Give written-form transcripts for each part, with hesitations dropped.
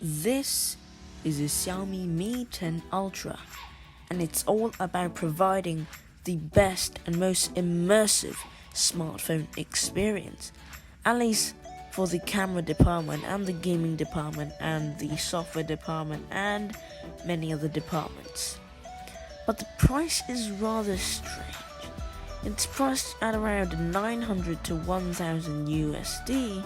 This is a Xiaomi Mi 10 Ultra, and it's all about providing the best and most immersive smartphone experience, at least for the camera department and the gaming department and the software department and many other departments. But the price is rather strange. It's priced at around 900 to 1000 USD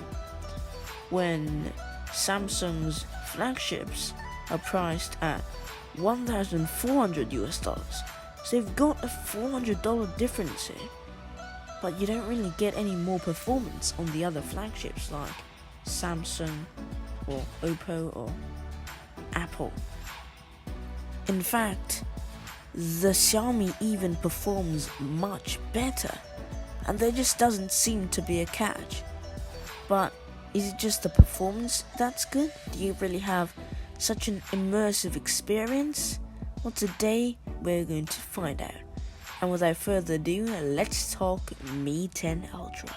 when Samsung's flagships are priced at 1,400 US dollars. So you've got a $400 difference here, but you don't really get any more performance on the other flagships like Samsung or Oppo or Apple. In fact, the Xiaomi even performs much better, and there just doesn't seem to be a catch. But is it just the performance that's good? Do you really have such an immersive experience? Well, today we're going to find out. And without further ado, let's talk Mi 10 Ultra.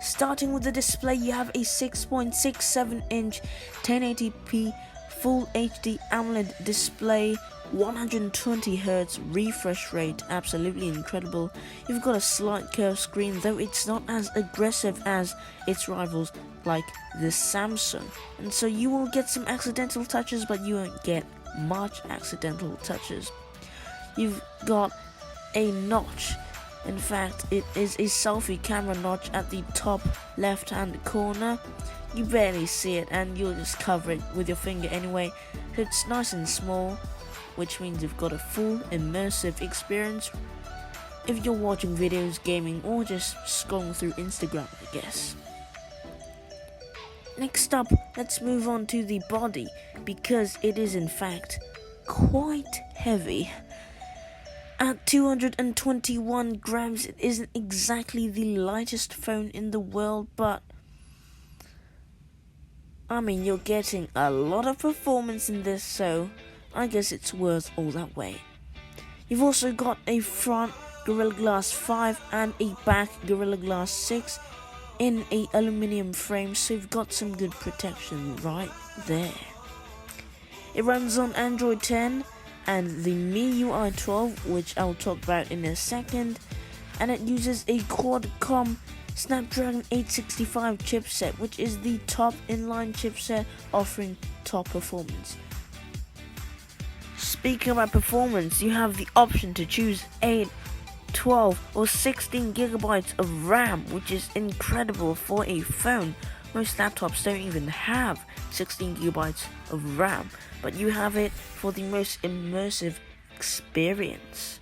Starting with the display, you have a 6.67-inch 1080p Full HD AMOLED display, 120Hz refresh rate, absolutely incredible. You've got a slight curved screen, though it's not as aggressive as its rivals like the Samsung, and so you will get some accidental touches, but you won't get much accidental touches. You've got a notch. In fact, it is a selfie camera notch at the top left hand corner. You barely see it and you'll just cover it with your finger anyway, so it's nice and small, which means you've got a full immersive experience if you're watching videos, gaming, or just scrolling through Instagram, I guess. Next up, let's move on to the body, because it is in fact quite heavy. At 221 grams, it isn't exactly the lightest phone in the world, but I mean, you're getting a lot of performance in this, so I guess it's worth all that weight. You've also got a front Gorilla Glass 5 and a back Gorilla Glass 6 in a aluminium frame, so you've got some good protection right there. It runs on Android 10 and the MIUI 12, which I'll talk about in a second, and it uses a Qualcomm Snapdragon 865 chipset, which is the top inline chipset offering top performance. Speaking about performance, you have the option to choose 8, 12 or 16 gigabytes of RAM, which is incredible for a phone. Most laptops don't even have 16 gigabytes of RAM, but you have it for the most immersive experience.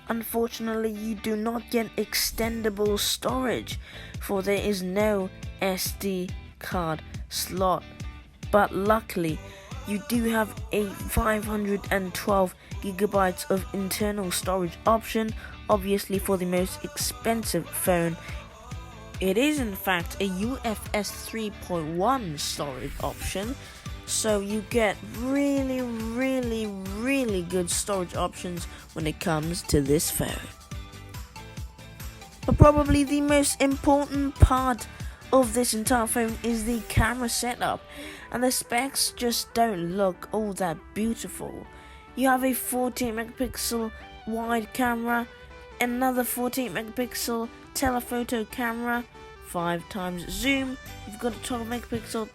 Unfortunately, you do not get extendable storage, for there is no SD card slot, but luckily you do have a 512 gigabytes of internal storage option, obviously for the most expensive phone. It is in fact a UFS 3.1 storage option, so you get really good storage options when it comes to this phone. But probably the most important part of this entire phone is the camera setup, and the specs just don't look all that beautiful. You have a 14 megapixel wide camera, another 14 megapixel telephoto camera, 5 times zoom. You've got a 12 megapixel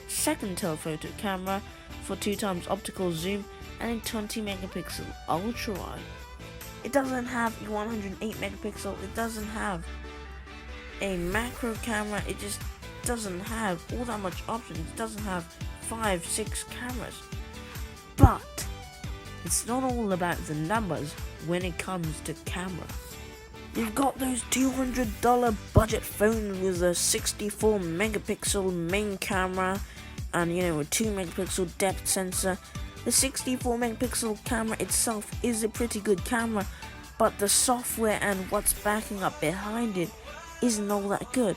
second telephoto camera for 2 times optical zoom, and a 20 megapixel ultra wide. It doesn't have a 108 megapixel, it doesn't have a macro camera, it just doesn't have all that much options. It doesn't have 5-6 cameras. But it's not all about the numbers when it comes to camera. You've got those $200 budget phones with a 64 megapixel main camera and a 2 megapixel depth sensor. The 64 megapixel camera itself is a pretty good camera, but the software and what's backing up behind it isn't all that good.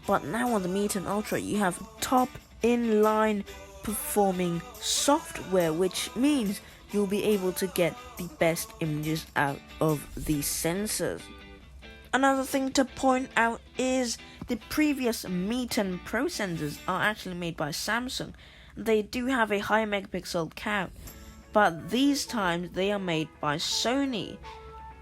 But now on the Mi 10 Ultra, you have top inline performing software, which means you'll be able to get the best images out of these sensors. Another thing to point out is the previous Mi 10 Pro sensors are actually made by Samsung. They do have a high megapixel count, but these times they are made by Sony.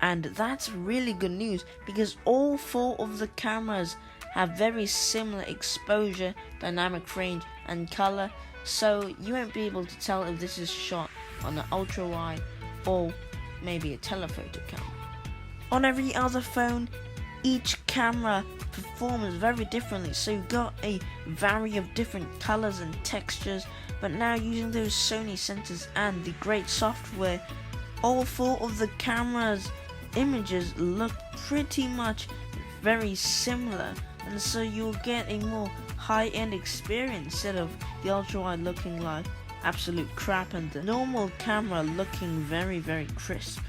And that's really good news because all 4 of the cameras have very similar exposure, dynamic range and color, so you won't be able to tell if this is shot on an ultra wide or maybe a telephoto camera. On every other phone, each camera performs very differently, so you've got a variety of different colors and textures, but now using those Sony sensors and the great software, all 4 of the cameras' images look pretty much very similar, and so you'll get a more high-end experience instead of the ultra-wide looking like absolute crap and the normal camera looking very, very crisp.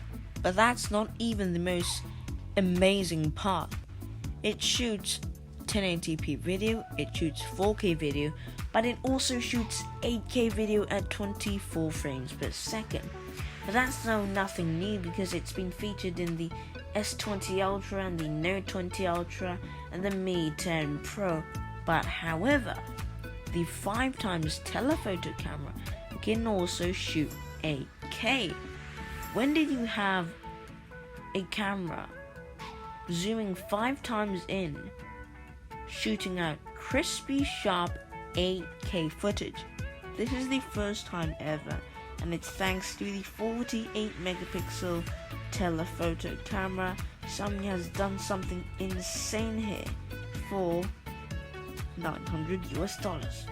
But that's not even the most amazing part. It shoots 1080p video, it shoots 4K video, but it also shoots 8K video at 24 frames per second. But that's nothing new because it's been featured in the S20 Ultra and the Note 20 Ultra and the Mi 10 Pro. But however, the 5x telephoto camera can also shoot 8K. When did you have a camera zooming 5 times in, shooting out crispy, sharp 8K footage? This is the first time ever, and it's thanks to the 48 megapixel telephoto camera. Xiaomi has done something insane here for $900.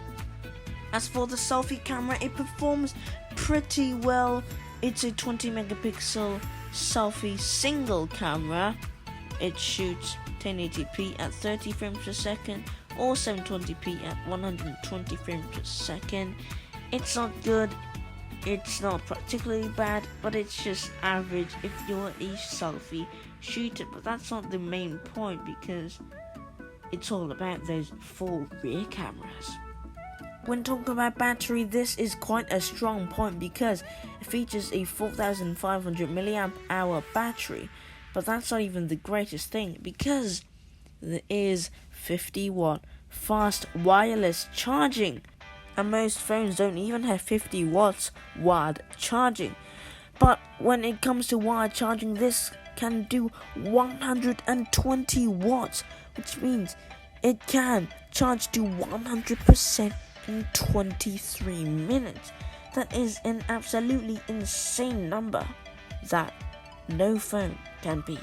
As for the selfie camera, it performs pretty well. It's a 20 megapixel selfie single camera. It shoots 1080p at 30 frames per second or 720p at 120 frames per second. It's not good, it's not particularly bad, but it's just average if you're a selfie shooter. But that's not the main point because it's all about those 4 rear cameras. When talking about battery, this is quite a strong point because it features a 4500 mAh battery, but that's not even the greatest thing because there is 50 watt fast wireless charging, and most phones don't even have 50 watts wired charging. But when it comes to wired charging, this can do 120 watts, which means it can charge to 100% in 23 minutes. That is an absolutely insane number that no phone can beat.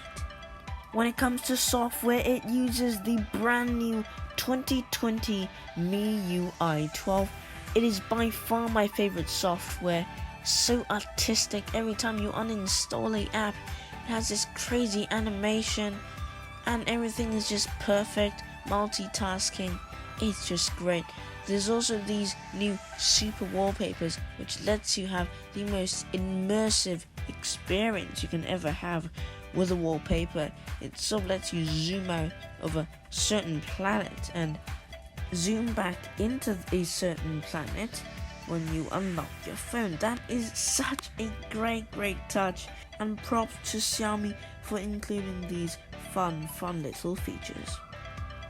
When it comes to software, it uses the brand new 2020 MIUI 12. It is by far my favorite software. So artistic. Every time you uninstall a app, it has this crazy animation and everything is just perfect. Multitasking, it's just great. There's also these new super wallpapers which lets you have the most immersive experience you can ever have with a wallpaper. It sort of lets you zoom out of a certain planet and zoom back into a certain planet when you unlock your phone. That is such a great touch, and props to Xiaomi for including these fun little features.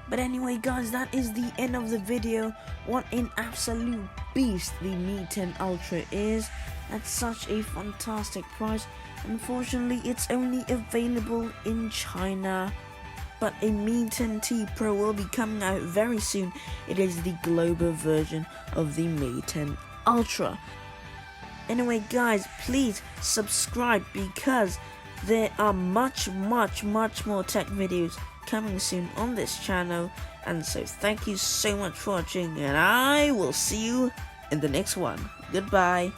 But anyway guys, that is the end of the video. What an absolute beast the Mi 10 Ultra is at such a fantastic price. Unfortunately, it's only available in China, but a Mi 10T Pro will be coming out very soon. It is the global version of the Mi 10 Ultra. Anyway guys, please subscribe because there are much more tech videos coming soon on this channel, and so thank you so much for watching, and I will see you in the next one. Goodbye.